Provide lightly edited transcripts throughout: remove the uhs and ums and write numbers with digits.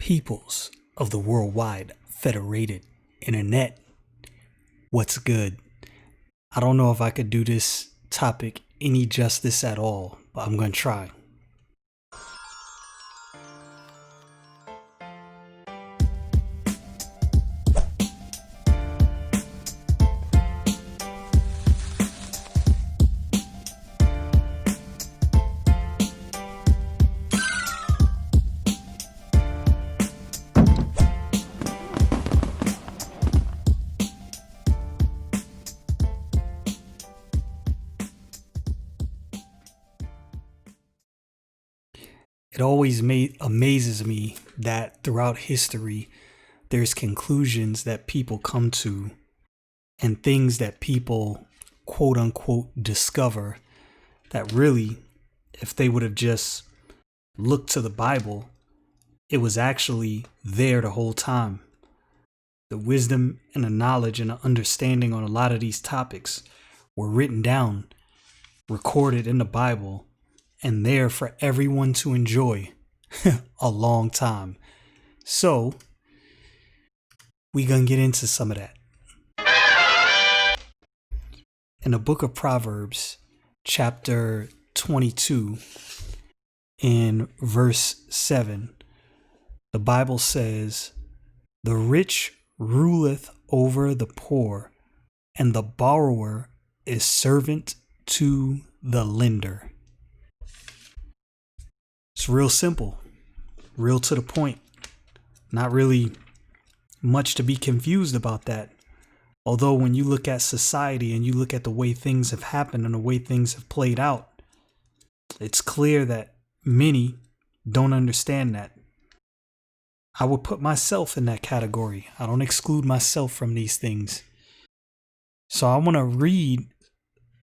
Peoples of the worldwide federated internet. What's good? I don't know if I could do this topic any justice at all, but I'm going to try. It always amazes me that throughout history, there's conclusions that people come to and things that people quote unquote discover that really, if they would have just looked to the Bible, it was actually there the whole time. The wisdom and the knowledge and the understanding on a lot of these topics were written down, recorded in the Bible, and there for everyone to enjoy a long time. So we gonna get into some of that. In the book of Proverbs, chapter 22, in verse 7, the Bible says, "The rich ruleth over the poor, and the borrower is servant to the lender." It's real simple, real to the point. Not really much to be confused about that. Although when you look at society and you look at the way things have happened and the way things have played out, it's clear that many don't understand that. I would put myself in that category. I don't exclude myself from these things. So I want to read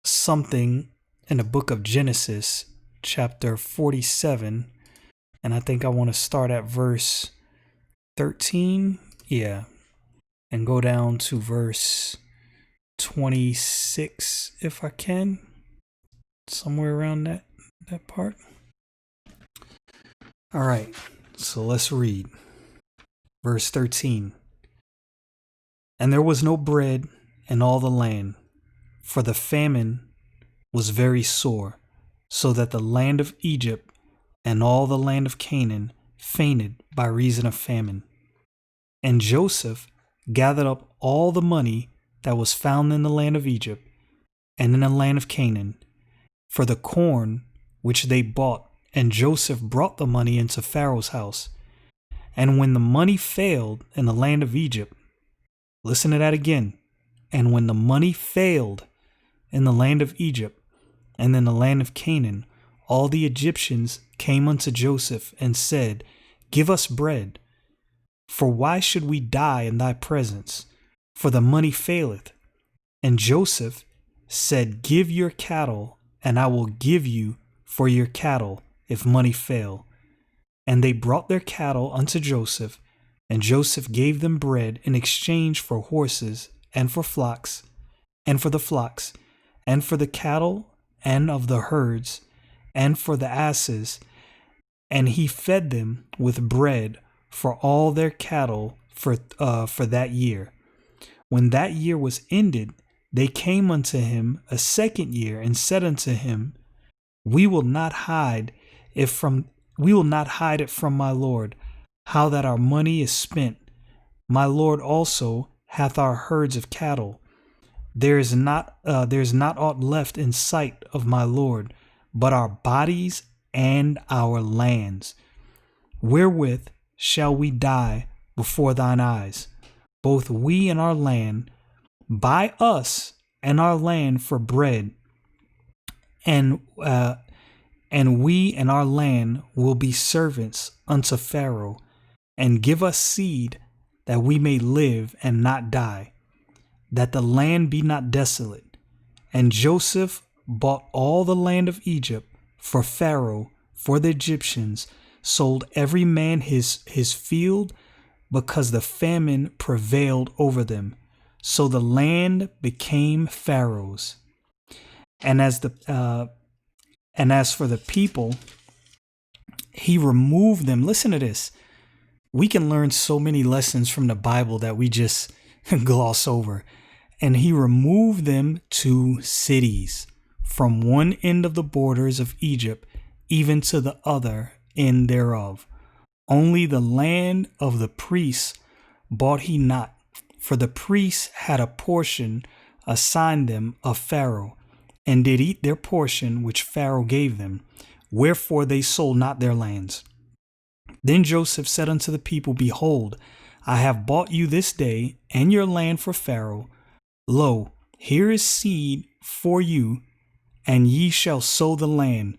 something in the book of Genesis, chapter 47, and I think I want to start at verse 13, and go down to verse 26 if I can, somewhere around that part. All right, so let's read verse 13. "And there was no bread in all the land, for the famine was very sore, so that the land of Egypt and all the land of Canaan fainted by reason of famine. And Joseph gathered up all the money that was found in the land of Egypt and in the land of Canaan for the corn which they bought, and Joseph brought the money into Pharaoh's house. And when the money failed in the land of Egypt," listen to that again, "and when the money failed in the land of Egypt and in the land of Canaan, all the Egyptians came unto Joseph and said, Give us bread, for why should we die in thy presence? For the money faileth. And Joseph said, Give your cattle, and I will give you for your cattle, if money fail. And they brought their cattle unto Joseph, and Joseph gave them bread in exchange for horses, and for flocks, and for the flocks, and for the cattle, and of the herds, and for the asses, and he fed them with bread for all their cattle for that year. When that year was ended, they came unto him a second year and said unto him, We will not hide it from my lord, how that our money is spent. My lord also hath our herds of cattle. There is not aught left in sight of my lord, but our bodies and our lands. Wherewith shall we die before thine eyes, both we and our land? Buy us and our land for bread, and we and our land will be servants unto Pharaoh, and give us seed that we may live and not die, that the land be not desolate. And Joseph bought all the land of Egypt for Pharaoh, for the Egyptians sold every man his field, because the famine prevailed over them. So the land became Pharaoh's. And as for the people, he removed them. Listen to this. We can learn so many lessons from the Bible that we just gloss over. And he removed them to cities, from one end of the borders of Egypt even to the other end thereof. Only the land of the priests bought he not, for the priests had a portion assigned them of Pharaoh, and did eat their portion which Pharaoh gave them, wherefore they sold not their lands. Then Joseph said unto the people, Behold, I have bought you this day and your land for Pharaoh. Lo, here is seed for you, and ye shall sow the land.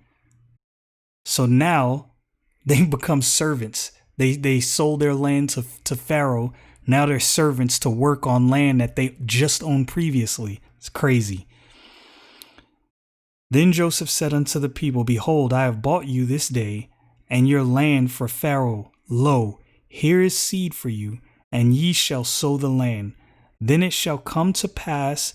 So now they become servants. They sold their land to Pharaoh. Now they're servants to work on land that they just owned previously. It's crazy. Then Joseph said unto the people, Behold, I have bought you this day and your land for Pharaoh. Lo, here is seed for you, and ye shall sow the land. Then it shall come to pass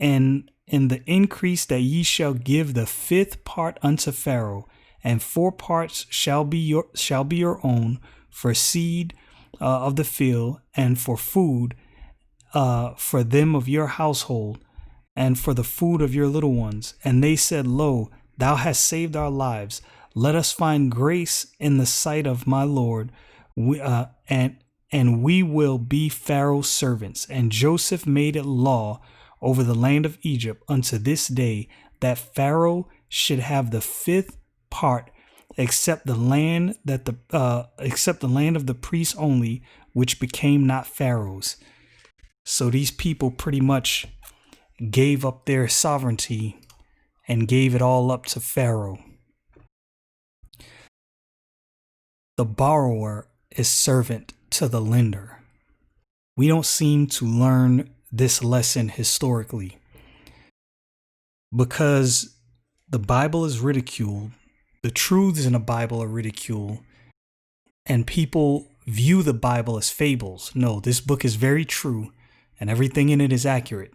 in the increase that ye shall give the fifth part unto Pharaoh, and 4 parts shall be your own for seed of the field, and for food for them of your household, and for the food of your little ones. And they said, Lo, thou hast saved our lives. Let us find grace in the sight of my Lord, and we will be Pharaoh's servants. And Joseph made it law over the land of Egypt unto this day that Pharaoh should have the 5th part, except the land of the priests only, which became not Pharaoh's. So these people pretty much gave up their sovereignty and gave it all up to Pharaoh. The borrower is servant to the lender. We don't seem to learn this lesson historically because the Bible is ridiculed. The truths in the Bible are ridiculed, and people view the Bible as fables. No, this book is very true, and everything in it is accurate.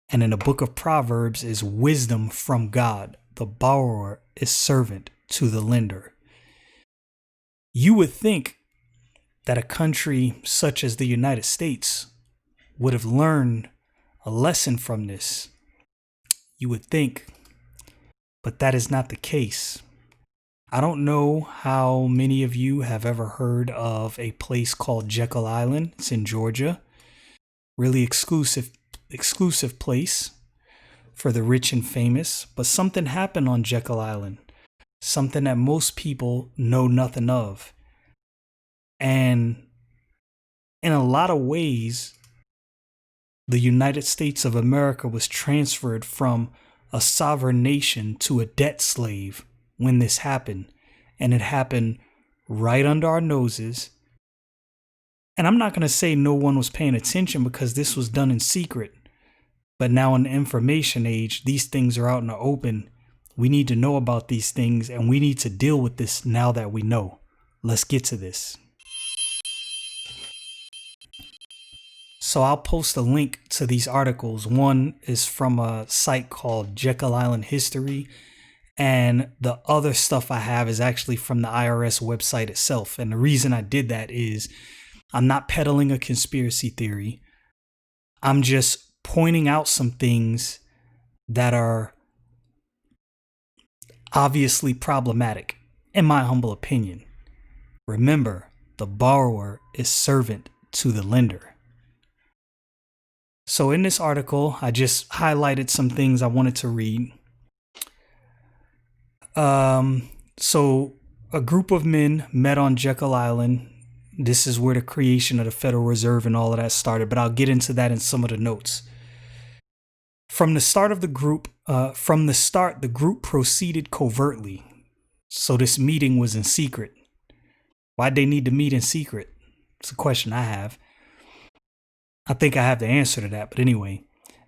And in the book of Proverbs is wisdom from God. The borrower is servant to the lender. You would think that a country such as the United States would have learned a lesson from this. You would think, but that is not the case. I don't know how many of you have ever heard of a place called Jekyll Island. It's in Georgia. Really exclusive place for the rich and famous. But something happened on Jekyll Island. Something that most people know nothing of. And in a lot of ways, the United States of America was transferred from a sovereign nation to a debt slave when this happened. And it happened right under our noses. And I'm not going to say no one was paying attention because this was done in secret. But now in the information age, these things are out in the open. We need to know about these things, and we need to deal with this now that we know. Let's get to this. So I'll post a link to these articles. One is from a site called Jekyll Island History, and the other stuff I have is actually from the IRS website itself. And the reason I did that is I'm not peddling a conspiracy theory. I'm just pointing out some things that are obviously problematic, in my humble opinion. Remember, the borrower is servant to the lender. So in this article, I just highlighted some things I wanted to read. So a group of men met on Jekyll Island. This is where the creation of the Federal Reserve and all of that started, but I'll get into that in some of the notes. From the start, the group proceeded covertly. So this meeting was in secret. Why'd they need to meet in secret? It's a question I have. I think I have the answer to that, but anyway.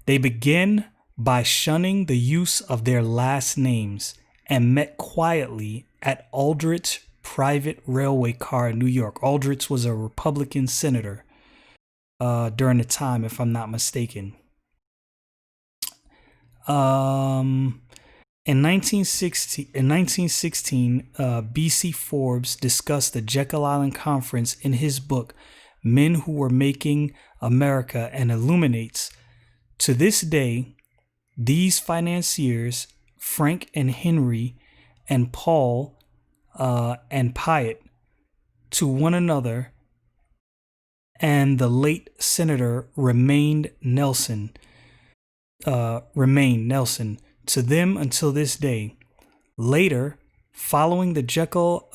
They began by shunning the use of their last names and met quietly at Aldrich's private railway car in New York. Aldrich was a Republican senator during the time, if I'm not mistaken. In In 1916, B.C. Forbes discussed the Jekyll Island Conference in his book, Men Who Were Making America, and illuminates, to this day, these financiers, Frank and Henry and Paul and Piatt, to one another, and the late Senator remained Nelson, to them until this day. Later, following the Jekyll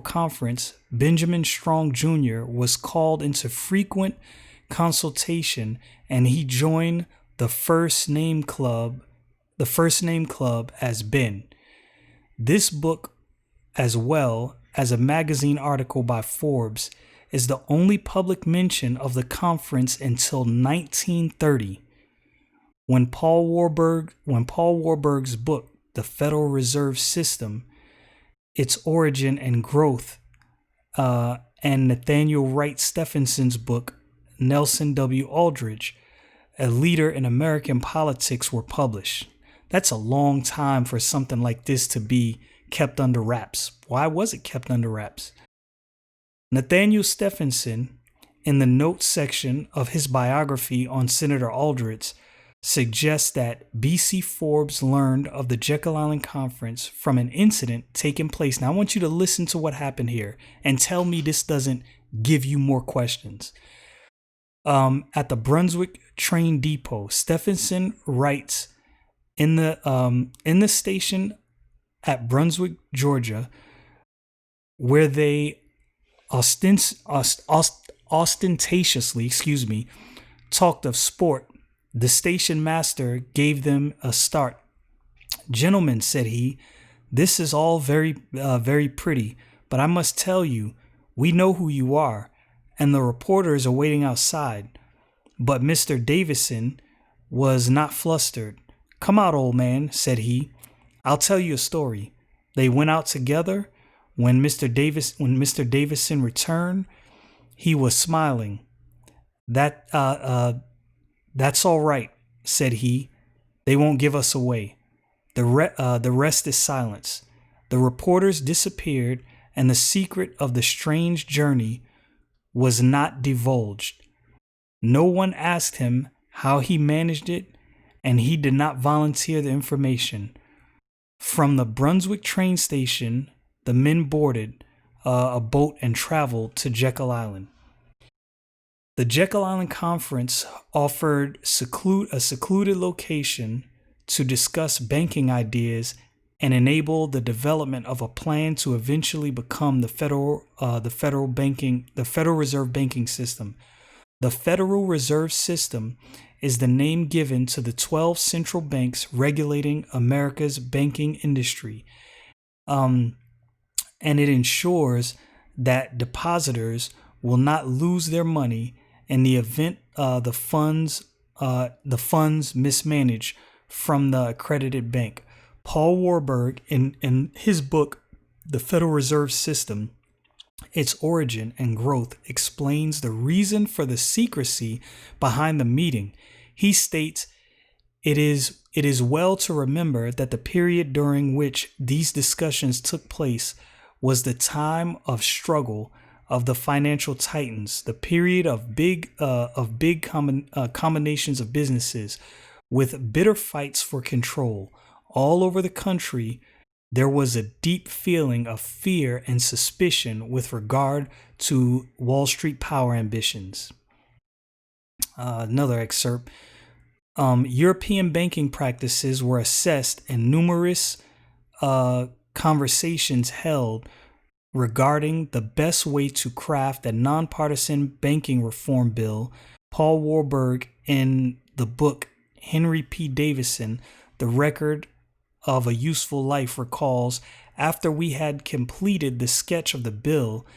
Conference, Benjamin Strong Jr. was called into frequent consultation, and he joined the First Name Club as Ben. This book, as well as a magazine article by Forbes, is the only public mention of the conference until 1930, when Paul Warburg's book, The Federal Reserve System, Its Origin and Growth, and Nathaniel Wright Stephenson's book, Nelson W. Aldrich, A Leader in American Politics, were published. That's a long time for something like this to be kept under wraps. Why was it kept under wraps? Nathaniel Stephenson, in the notes section of his biography on Senator Aldrich, suggests that B.C. Forbes learned of the Jekyll Island Conference from an incident taking place. Now, I want you to listen to what happened here and tell me this doesn't give you more questions. At the Brunswick train depot, Stephenson writes, in the station at Brunswick, Georgia, where they ostentatiously, talked of sport, the station master gave them a start. "Gentlemen," said he, "this is all very pretty, but I must tell you, we know who you are, and the reporters are waiting outside." But Mr. Davison was not flustered. "Come out, old man," said he. "I'll tell you a story." They went out together. When Mr. Davison returned, he was smiling. That's all right," said he. "They won't give us away. The rest is silence." The reporters disappeared, and the secret of the strange journey was not divulged. No one asked him how he managed it, and he did not volunteer the information. From the Brunswick train station, the men boarded a boat and traveled to Jekyll Island. The Jekyll Island Conference offered a secluded location to discuss banking ideas and enable the development of a plan to eventually become the Federal Reserve banking system. The Federal Reserve System is the name given to the 12 central banks regulating America's banking industry. And it ensures that depositors will not lose their money in the event the funds mismanaged from the accredited bank. Paul Warburg, in his book, The Federal Reserve System, Its Origin and Growth, explains the reason for the secrecy behind the meeting. He states, It is well to remember that the period during which these discussions took place was the time of struggle of the financial titans, the period of big combinations of businesses with bitter fights for control. All over the country, there was a deep feeling of fear and suspicion with regard to Wall Street power ambitions. Another excerpt. European banking practices were assessed and numerous conversations held regarding the best way to craft a nonpartisan banking reform bill. Paul Warburg, in the book Henry P. Davison, The Record of a Useful Life, recalls, after we had completed the sketch of the bill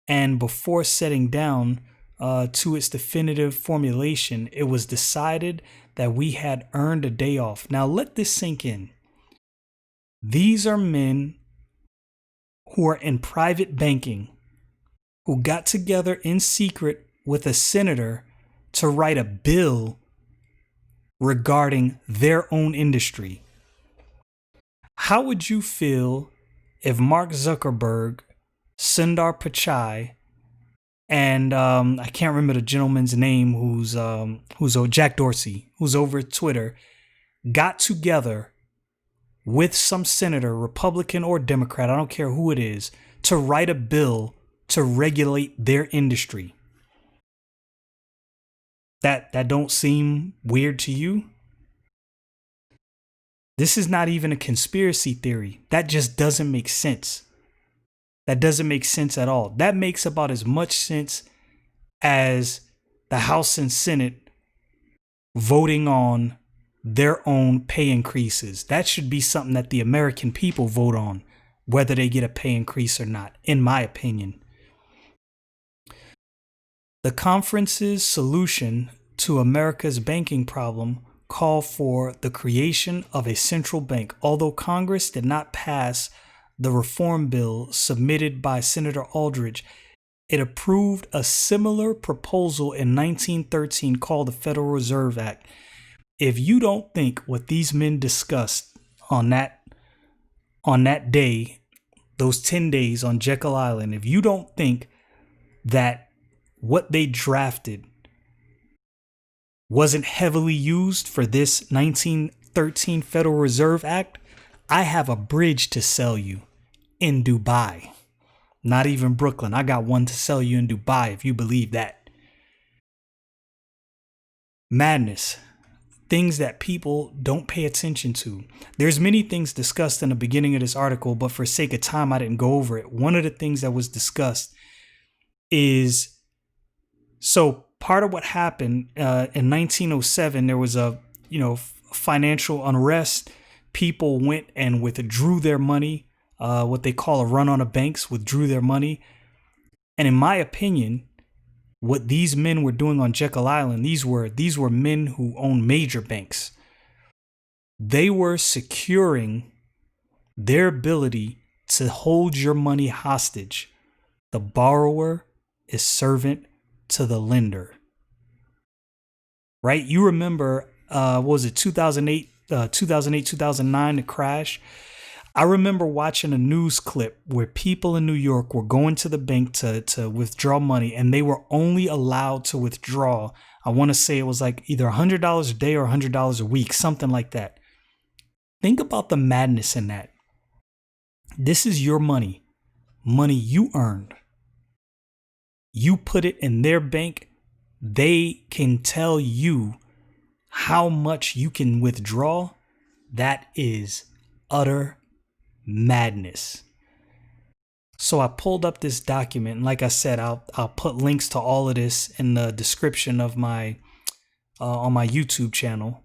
and before setting down to its definitive formulation, it was decided that we had earned a day off. Now let this sink in. These are men who are in private banking, who got together in secret with a senator to write a bill regarding their own industry. How would you feel if Mark Zuckerberg, Sundar Pichai, and I can't remember the gentleman's name who's Jack Dorsey, who's over Twitter, got together with some senator, Republican or Democrat, I don't care who it is, to write a bill to regulate their industry? That don't seem weird to you? This is not even a conspiracy theory. That just doesn't make sense. That doesn't make sense at all. That makes about as much sense as the House and Senate voting on their own pay increases. That should be something that the American people vote on, whether they get a pay increase or not, in my opinion. The conference's solution to America's banking problem called for the creation of a central bank. Although Congress did not pass the reform bill submitted by Senator Aldridge, it approved a similar proposal in 1913 called the Federal Reserve Act. If you don't think what these men discussed on that day, those 10 days on Jekyll Island, if you don't think that what they drafted wasn't heavily used for this 1913 Federal Reserve Act, I have a bridge to sell you in Dubai. Not even Brooklyn. I got one to sell you in Dubai if you believe that. Madness. Things that people don't pay attention to. There's many things discussed in the beginning of this article, but for sake of time, I didn't go over it. One of the things that was discussed is, so part of what happened in 1907, there was a financial unrest. People went and withdrew their money, what they call a run on the banks, withdrew their money. And in my opinion, what these men were doing on Jekyll Island, these were men who owned major banks. They were securing their ability to hold your money hostage. The borrower is servant to the lender. Right? You remember, what was it, 2008, 2009, the crash? I remember watching a news clip where people in New York were going to the bank to withdraw money, and they were only allowed to withdraw, I want to say it was like either $100 a day or $100 a week, something like that. Think about the madness in that. This is your money you earned. You put it in their bank. They can tell you how much you can withdraw. That is utter madness. So I pulled up this document, and like I said, I'll put links to all of this in the description of my on my YouTube channel.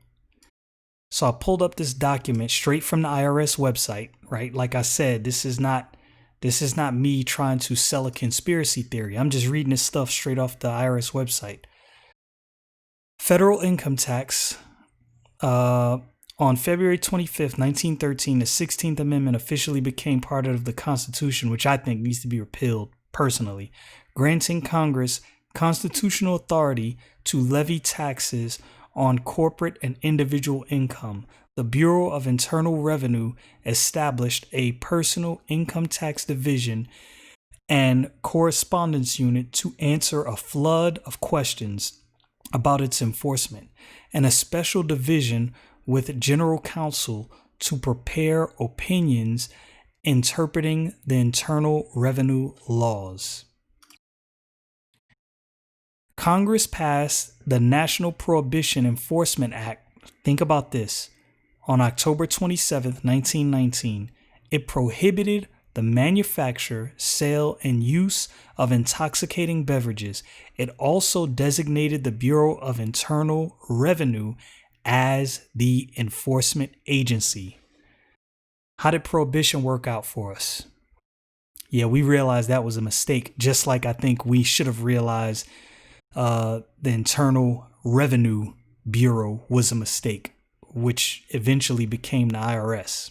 So I pulled up this document straight from the IRS website, right? Like I said, this is not me trying to sell a conspiracy theory. I'm just reading this stuff straight off the IRS website. Federal income tax. On February 25th, 1913, the 16th Amendment officially became part of the Constitution, which I think needs to be repealed personally, granting Congress constitutional authority to levy taxes on corporate and individual income. The Bureau of Internal Revenue established a personal income tax division and correspondence unit to answer a flood of questions about its enforcement, and a special division with general counsel to prepare opinions interpreting the Internal Revenue laws. Congress passed the National Prohibition Enforcement Act. Think about this. On October 27th, 1919, it prohibited the manufacture, sale, and use of intoxicating beverages. It also designated the Bureau of Internal Revenue as the enforcement agency. How did prohibition work out for us? Yeah, we realized that was a mistake, just like I think we should have realized the Internal Revenue Bureau was a mistake, which eventually became the IRS.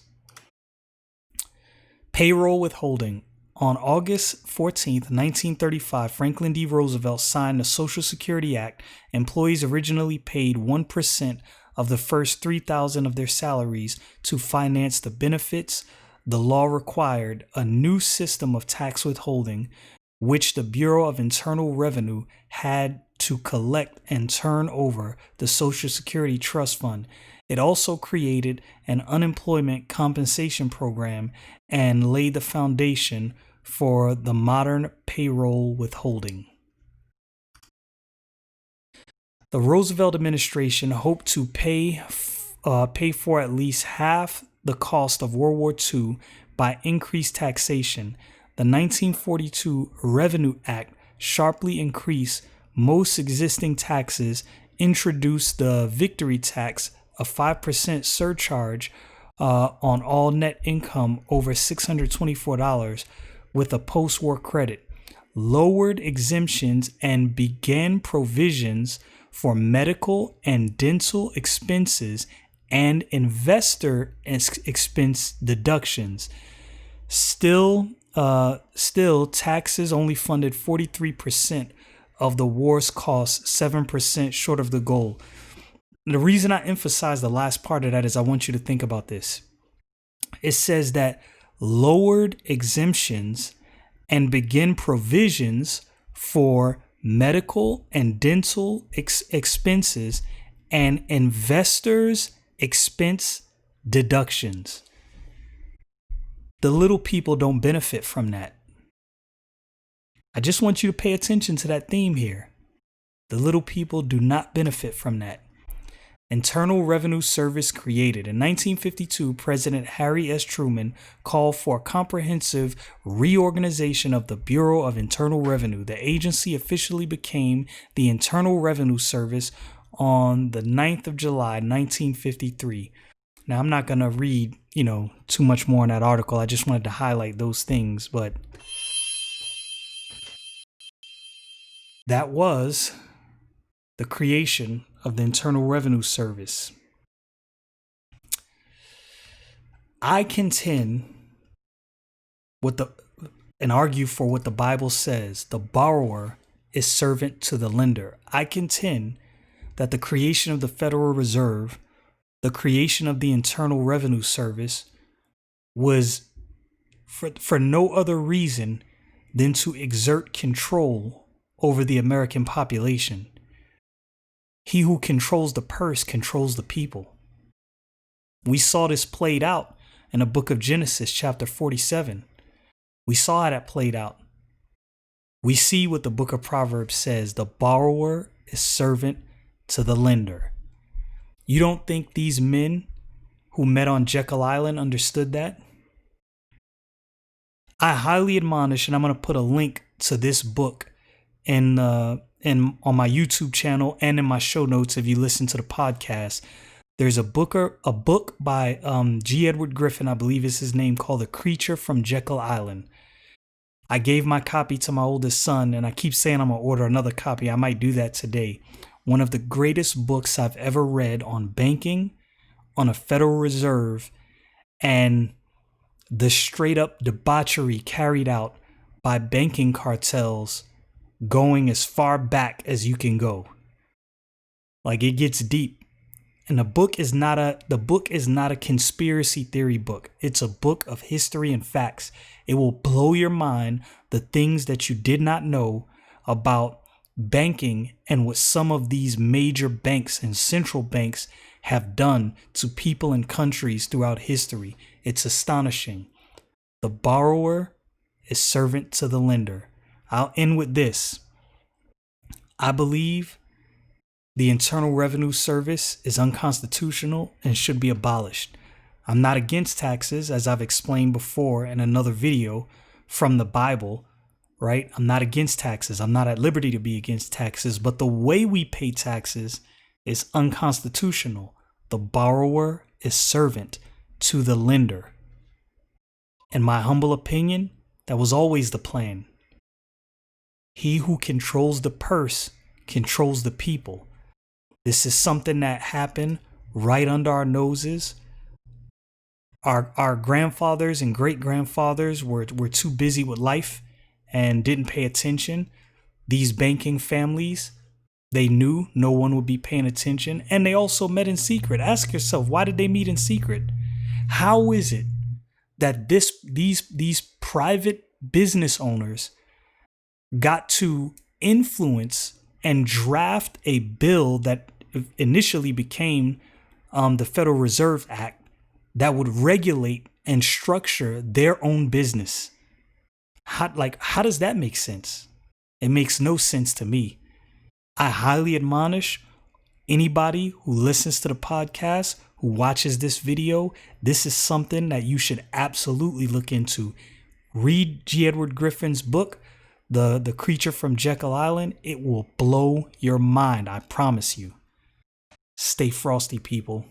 Payroll withholding. On August 14th, 1935, Franklin D. Roosevelt signed the Social Security Act. Employees originally paid 1% of the first 3,000 of their salaries to finance the benefits. The law required a new system of tax withholding, which the Bureau of Internal Revenue had to collect and turn over the Social Security Trust Fund. It also created an unemployment compensation program and laid the foundation for the modern payroll withholding. The Roosevelt administration hoped to pay for at least half the cost of World War II by increased taxation. The 1942 Revenue Act sharply increased most existing taxes, introduced the victory tax, a 5% surcharge on all net income over $624 with a post-war credit, lowered exemptions, and began provisions for medical and dental expenses and investor expense deductions. Still, taxes only funded 43% of the war's costs, 7% short of the goal. The reason I emphasize the last part of that is I want you to think about this. It says that lowered exemptions and begin provisions for medical and dental expenses and investors' expense deductions. The little people don't benefit from that. I just want you to pay attention to that theme here. The little people do not benefit from that. Internal Revenue Service created. In 1952, President Harry S. Truman called for a comprehensive reorganization of the Bureau of Internal Revenue. The agency officially became the Internal Revenue Service on the 9th of July, 1953. Now, I'm not going to read, too much more in that article. I just wanted to highlight those things, but that was the creation of the Internal Revenue Service. I contend and argue for what the Bible says. The borrower is servant to the lender. I contend that the creation of the Federal Reserve, the creation of the Internal Revenue Service, was for no other reason than to exert control over the American population. He who controls the purse controls the people. We saw this played out in the book of Genesis, chapter 47. We saw how that played out. We see what the book of Proverbs says. The borrower is servant to the lender. You don't think these men who met on Jekyll Island understood that? I highly admonish, and I'm going to put a link to this book on my YouTube channel and in my show notes if you listen to the podcast. There's a book by G. Edward Griffin, I believe is his name, called The Creature from Jekyll Island. I gave my copy to my oldest son, and I keep saying I'm going to order another copy. I might do that today. One of the greatest books I've ever read on banking, on a Federal Reserve, and the straight up debauchery carried out by banking cartels going as far back as you can go. Like, it gets deep. And the book is not a conspiracy theory book. It's a book of history and facts. It will blow your mind, the things that you did not know about banking and what some of these major banks and central banks have done to people and countries throughout history. It's astonishing. The borrower is servant to the lender. I'll end with this. I believe the Internal Revenue Service is unconstitutional and should be abolished. I'm not against taxes, as I've explained before in another video from the Bible, right? I'm not against taxes. I'm not at liberty to be against taxes, but the way we pay taxes is unconstitutional. The borrower is servant to the lender. In my humble opinion, that was always the plan. He who controls the purse controls the people. This is something that happened right under our noses. Our grandfathers and great-grandfathers were too busy with life and didn't pay attention. These banking families, They knew no one would be paying attention, and they also met in secret. Ask yourself, why did they meet in secret? How is it that these private business owners got to influence and draft a bill that initially became the Federal Reserve Act that would regulate and structure their own business? How does that make sense? It makes no sense to me. I highly admonish anybody who listens to the podcast, who watches this video, this is something that you should absolutely look into. Read G. Edward Griffin's book, The Creature from Jekyll Island. It will blow your mind, I promise you. Stay frosty, people.